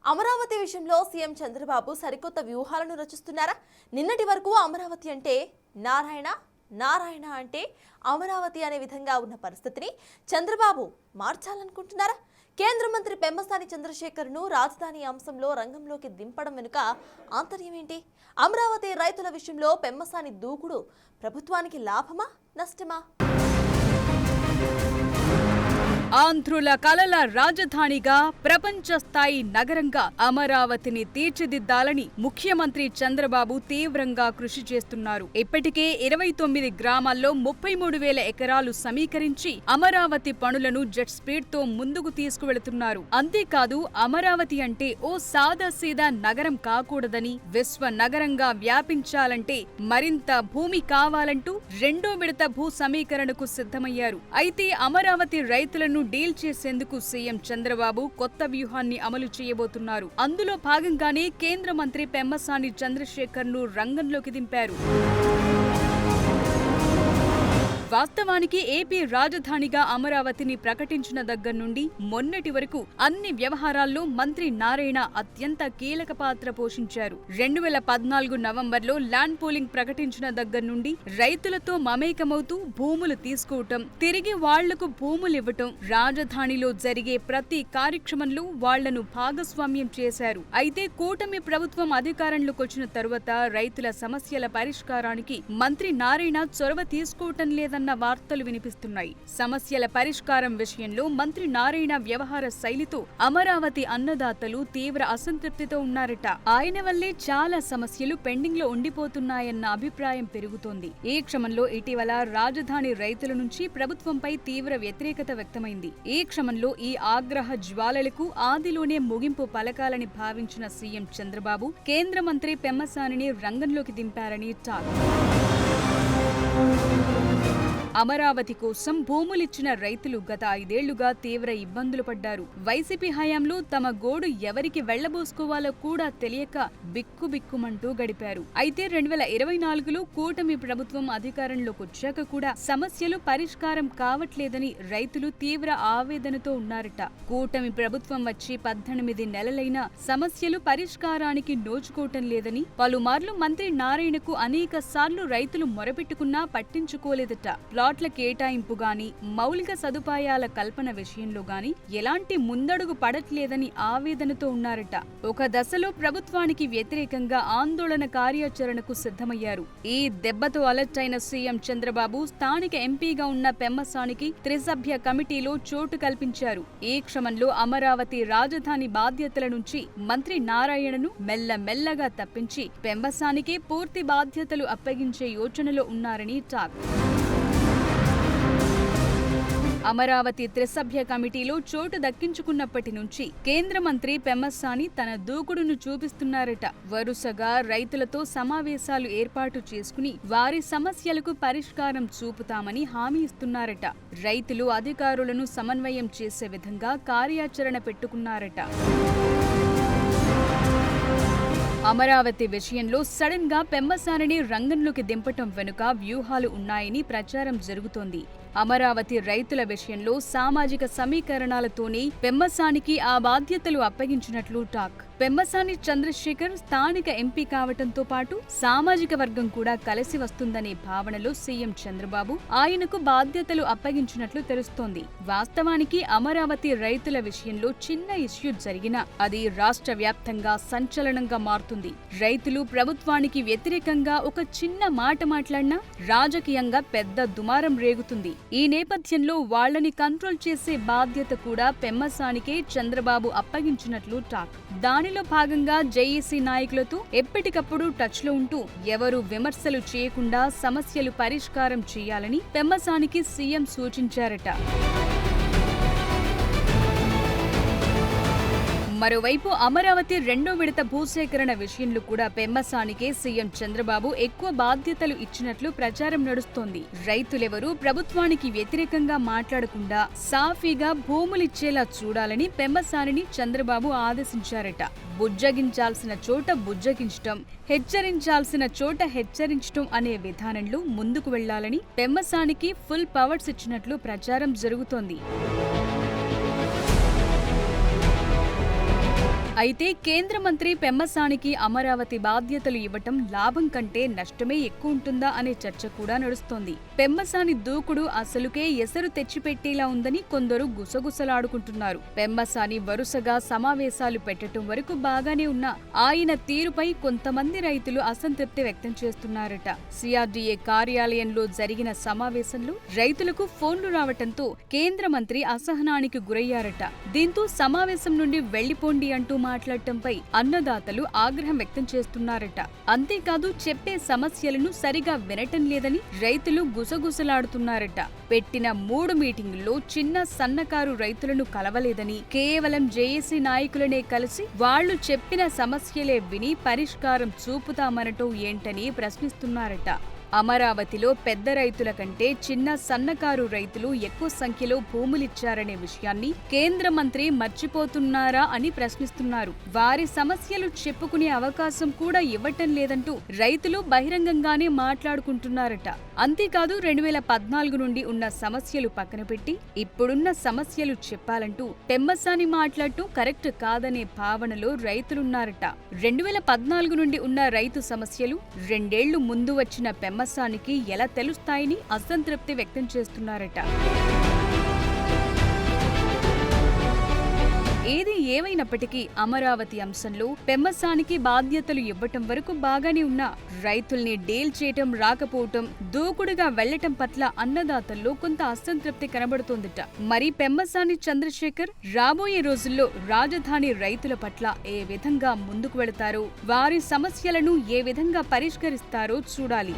అమరావతి విషయంలో సీఎం చంద్రబాబు సరికొత్త వ్యూహాలను రచిస్తున్నారా? నిన్నటి వరకు అమరావతి అంటే నారాయణ, నారాయణ అంటే అమరావతి అనే విధంగా ఉన్న పరిస్థితిని చంద్రబాబు మార్చాలనుకుంటున్నారా? కేంద్ర మంత్రి పెమ్మసాని చంద్రశేఖర్ను రాజధాని అంశంలో రంగంలోకి దింపడం వెనుక ఆంతర్యం ఏంటి? అమరావతి రైతుల విషయంలో పెమ్మసాని దూకుడు ప్రభుత్వానికి లాభమా, నష్టమా? ఆంధ్రుల కలల రాజధానిగా ప్రపంచ స్థాయి నగరంగా అమరావతిని తీర్చిదిద్దాలని ముఖ్యమంత్రి చంద్రబాబు తీవ్రంగా కృషి చేస్తున్నారు. ఇప్పటికే 29 గ్రామాల్లో 33,000 ఎకరాలు సమీకరించి అమరావతి పనులను జెట్ స్పీడ్ తో ముందుకు తీసుకువెళుతున్నారు. అంతేకాదు అమరావతి అంటే ఓ సాదాసీదా నగరం కాకూడదని, విశ్వ నగరంగా వ్యాపించాలంటే మరింత భూమి కావాలంటూ రెండో విడత భూ సమీకరణకు సిద్ధమయ్యారు. అయితే అమరావతి రైతులను డీల్ చేసేందుకు సీఎం చంద్రబాబు కొత్త వ్యూహాన్ని అమలు చేయబోతున్నారు. అందులో భాగంగానే కేంద్ర మంత్రి పెమ్మసాని చంద్రశేఖర్ను రంగంలోకి దింపారు. వాస్తవానికి ఏపీ రాజధానిగా అమరావతిని ప్రకటించిన దగ్గర నుండి మొన్నటి వరకు అన్ని వ్యవహారాల్లో మంత్రి నారాయణ అత్యంత కీలక పాత్ర పోషించారు. 2014 నవంబర్లో ల్యాండ్ పూలింగ్ ప్రకటించిన దగ్గర నుండి రైతులతో మమేకమవుతూ భూములు తీసుకోవటం, తిరిగి వాళ్లకు భూములివ్వటం, రాజధానిలో జరిగే ప్రతి కార్యక్రమంలో వాళ్లను భాగస్వామ్యం చేశారు. అయితే కూటమి ప్రభుత్వం అధికారంలోకి వచ్చిన తరువాత రైతుల సమస్యల పరిష్కారానికి మంత్రి నారాయణ చొరవ తీసుకోవటం లేదన్న వార్తలు వినిపిస్తున్నాయి. సమస్యల పరిష్కారం విషయంలో మంత్రి నారాయణ వ్యవహార శైలితో అమరావతి అన్నదాతలు తీవ్ర అసంతృప్తితో ఉన్నారట. ఆయన వల్లే చాలా సమస్యలు పెండింగ్ లో ఉండిపోతున్నాయన్న అభిప్రాయం పెరుగుతోంది. ఈ క్రమంలో ఇటీవల రాజధాని రైతుల నుంచి ప్రభుత్వంపై తీవ్ర వ్యతిరేకత వ్యక్తమైంది. ఈ క్రమంలో ఈ ఆగ్రహ జ్వాలలకు ఆదిలోనే ముగింపు పలకాలని భావించిన సీఎం చంద్రబాబు కేంద్ర మంత్రి పెమ్మసానిని రంగంలోకి దింపారని టాక్. అమరావతి కోసం భూములిచ్చిన రైతులు గత 5 ఏళ్లుగా తీవ్ర ఇబ్బందులు పడ్డారు. వైసీపీ హయాంలో తమ గోడు ఎవరికి వెళ్లబోసుకోవాలో కూడా తెలియక బిక్కుబిక్కుమంటూ గడిపారు. అయితే 2024లో కూటమి ప్రభుత్వం అధికారంలోకి వచ్చాక కూడా సమస్యలు పరిష్కారం కావట్లేదని రైతులు తీవ్ర ఆవేదనతో ఉన్నారట. కూటమి ప్రభుత్వం వచ్చి 18 నెలలైనా సమస్యలు పరిష్కారానికి నోచుకోవటం లేదని పలుమార్లు మంత్రి నారాయణకు అనేక సార్లు రైతులు మొరపెట్టుకున్నా పట్టించుకోలేదట. ప్లాట్ల కేటాయింపు గాని, మౌలిక సదుపాయాల కల్పన విషయంలో గాని ఎలాంటి ముందడుగు పడట్లేదని ఆవేదనతో ఉన్నారట. ఒక దశలో ప్రభుత్వానికి వ్యతిరేకంగా ఆందోళన కార్యాచరణకు సిద్ధమయ్యారు. ఈ దెబ్బతో అలర్ట్ అయిన సీఎం చంద్రబాబు స్థానిక ఎంపీగా ఉన్న పెమ్మసానికి త్రిసభ్య కమిటీలో చోటు కల్పించారు. ఈ క్రమంలో అమరావతి రాజధాని బాధ్యతల నుంచి మంత్రి నారాయణను మెల్లమెల్లగా తప్పించి పెమ్మసానికే పూర్తి బాధ్యతలు అప్పగించే యోచనలో ఉన్నారని టాక్. అమరావతి త్రిసభ్య కమిటీలో చోటు దక్కించుకున్నప్పటి నుంచి కేంద్ర మంత్రి పెమ్మసాని తన దూకుడును చూపిస్తున్నారట. వరుసగా రైతులతో సమావేశాలు ఏర్పాటు చేసుకుని వారి సమస్యలకు పరిష్కారం చూపుతామని హామీ ఇస్తున్నారట. రైతులు అధికారులను సమన్వయం చేసే విధంగా కార్యాచరణ పెట్టుకున్నారట. అమరావతి విషయంలో సడన్ గా పెమ్మసానిని రంగంలోకి దింపటం వెనుక వ్యూహాలు ఉన్నాయని ప్రచారం జరుగుతోంది. అమరావతి రైతుల విషయంలో సామాజిక సమీకరణాలతోనే పెమ్మసానికి ఆ బాధ్యతలు అప్పగించినట్లు టాక్. పెమ్మసాని చంద్రశేఖర్ స్థానిక ఎంపీ కావటంతో పాటు సామాజిక వర్గం కూడా కలిసి వస్తుందనే భావనలో సీఎం చంద్రబాబు ఆయనకు బాధ్యతలు అప్పగించినట్లు తెలుస్తోంది. వాస్తవానికి అమరావతి రైతుల విషయంలో చిన్న ఇష్యూ జరిగినా అది రాష్ట్ర వ్యాప్తంగా సంచలనంగా మారుతుంది. రైతులు ప్రభుత్వానికి వ్యతిరేకంగా ఒక చిన్న మాట మాట్లాడినా రాజకీయంగా పెద్ద దుమారం రేగుతుంది. ఈ నేపథ్యంలో వాళ్లని కంట్రోల్ చేసే బాధ్యత కూడా పెమ్మసానికే చంద్రబాబు అప్పగించినట్లు టాక్. దానిలో భాగంగా జేఏసీ నాయకులతో ఎప్పటికప్పుడు టచ్ లో ఉంటూ ఎవరు విమర్శలు చేయకుండా సమస్యలు పరిష్కారం చేయాలని పెమ్మసానికి సీఎం సూచించారట. మరోవైపు అమరావతి రెండో విడత భూసేకరణ విషయంలో కూడా పెమ్మసానికే సీఎం చంద్రబాబు ఎక్కువ బాధ్యతలు ఇచ్చినట్లు ప్రచారం నడుస్తోంది. రైతులెవరూ ప్రభుత్వానికి వ్యతిరేకంగా మాట్లాడకుండా సాఫీగా భూములిచ్చేలా చూడాలని పెమ్మసానిని చంద్రబాబు ఆదేశించారట. బుజ్జగించాల్సిన చోట బుజ్జగించటం, హెచ్చరించాల్సిన చోట హెచ్చరించటం అనే విధానంలో ముందుకు వెళ్లాలని పెమ్మసానికి ఫుల్ పవర్స్ ఇచ్చినట్లు ప్రచారం జరుగుతోంది. అయితే కేంద్ర మంత్రి పెమ్మసానికి అమరావతి బాధ్యతలు ఇవ్వటం లాభం కంటే నష్టమే ఎక్కువ ఉంటుందా అనే చర్చ కూడా నడుస్తోంది. పెమ్మసాని దూకుడు అసలుకే ఎసరు తెచ్చిపెట్టేలా ఉందని కొందరు గుసగుసలాడుకుంటున్నారు. పెమ్మసాని వరుసగా సమావేశాలు పెట్టడం వరకు బాగానే ఉన్న ఆయన తీరుపై కొంతమంది రైతులు అసంతృప్తి వ్యక్తం చేస్తున్నారట. సిఆర్డీఏ కార్యాలయంలో జరిగిన సమావేశంలో రైతులకు ఫోన్లు రావటంతో కేంద్ర మంత్రి అసహనానికి గురయ్యారట. దీంతో సమావేశం నుండి వెళ్లిపోండి అంటూ మాట్లాడటంపై అన్నదాతలు ఆగ్రహం వ్యక్తం చేస్తున్నారట. అంతేకాదు చెప్పే సమస్యలను సరిగా వినటం లేదని రైతులు గుసగుసలాడుతున్నారట. పెట్టిన 3 మీటింగుల్లో చిన్న సన్నకారు రైతులను కలవలేదని, కేవలం జేఏసీ నాయకులనే కలిసి వాళ్లు చెప్పిన సమస్యలే విని పరిష్కారం చూపుతామనటం ఏంటని ప్రశ్నిస్తున్నారట. అమరావతిలో పెద్ద రైతుల కంటే చిన్న సన్నకారు రైతులు ఎక్కువ సంఖ్యలో భూములిచ్చారనే విషయాన్ని కేంద్ర మంత్రి మర్చిపోతున్నారా అని ప్రశ్నిస్తున్నారు. వారి సమస్యలు చెప్పుకునే అవకాశం కూడా ఇవ్వటం లేదంటూ రైతులు బహిరంగంగానే మాట్లాడుకుంటున్నారట. అంతేకాదు 2014 నుండి ఉన్న సమస్యలు పక్కన పెట్టి ఇప్పుడున్న సమస్యలు చెప్పాలంటూ పెమ్మసాని మాట్లాడటం కరెక్ట్ కాదనే భావనలో రైతులున్నారట. 2014 నుండి ఉన్న రైతు సమస్యలు 2 ఏళ్లు ముందు వచ్చిన పెమ్మసానికి ఎలా తెలుస్తాయని అసంతృప్తి వ్యక్తం చేస్తున్నారట. ఏది ఏమైనప్పటికీ అమరావతి అంశంలో పెమ్మసానికి బాధ్యతలు ఇవ్వటం వరకు బాగానే ఉన్న రైతుల్ని డీల్ చేయటం రాకపోవటం, దూకుడుగా వెళ్లటం పట్ల అన్నదాతల్లో కొంత అసంతృప్తి కనబడుతోందట. మరి పెమ్మసాని చంద్రశేఖర్ రాబోయే రోజుల్లో రాజధాని రైతుల పట్ల ఏ విధంగా ముందుకు వెళతారో, వారి సమస్యలను ఏ విధంగా పరిష్కరిస్తారో చూడాలి.